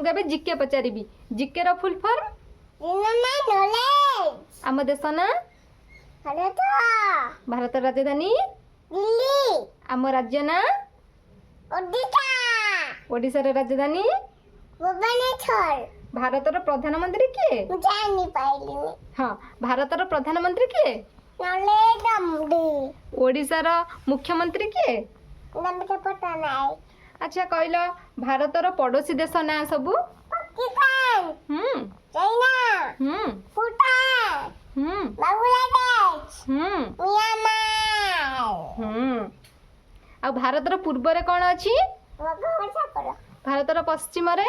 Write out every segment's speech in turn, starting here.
तुमको एबे GK पचारिबी GK रो full form knowledge आम देश ना भारत भारत राजधानी दिल्ली आम राज्य ना ओडिशा ओडिशा रो राजधानी भुवनेश्वर भारत रो प्रधानमंत्री किए जानी पाइलिनी हाँ भारत रो प्रधानमंत्री किए नॉलेज मोदी ओडिशा रो मुख्यमंत्री किए नमके पता नहीं अच्छा कहलो भारत रो पड़ोसी देश ना सबू पाकिस्तान चाइना भूटान बांग्लादेश म्यांमार आ भारत रो पूर्व रे कौन अछि वगवचा करो भारत रो पश्चिम रे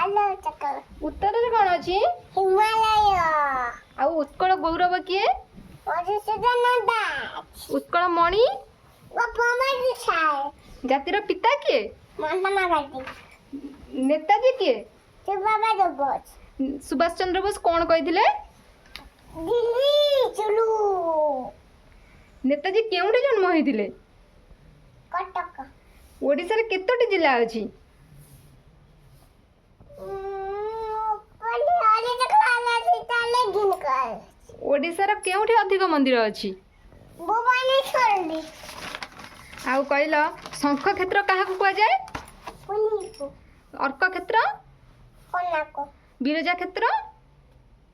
आलो चक्कर उत्तर रे कौन अछि हिमालय आ उत्कल गौरव किए मधुसूदन दास उत्कल मणि गोपमणि साय जातिर पिता किए महात्मा गांधी नेताजी किए सुभाष बोस सुभाष चंद्र बोस कौन कहिथिले दिल्ली चलू नेताजी केउंठे जन्म होइथिले कटक ओडिसा रे केतोटी जिला अछि पल्ली आले चकला सीताले गिनकर ओडिसा रे केउंठे अधिक मंदिर अछि भुवनेश्वर आउ कहलो शंख क्षेत्र काहा को कुआ जाय पुलिस अर्क क्षेत्र कोनाको बिरजा क्षेत्र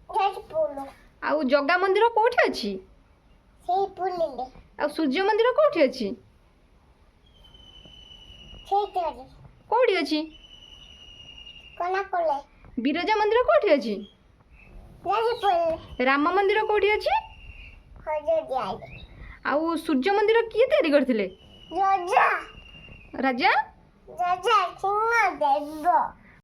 जजपुर आउ जगा मंदिर कोठी अछि सेई पुलिले आउ सूर्य मंदिर कोठी अछि सेई तरी कोठी अछि कोनाकोले बिरजा मंदिर कोठी अछि जजपुर राम मंदिर कोठी अछि हजर जाए आउ सूर्य मंदिर किए तैयारी करथिले राजा राजा राजा सिंह देव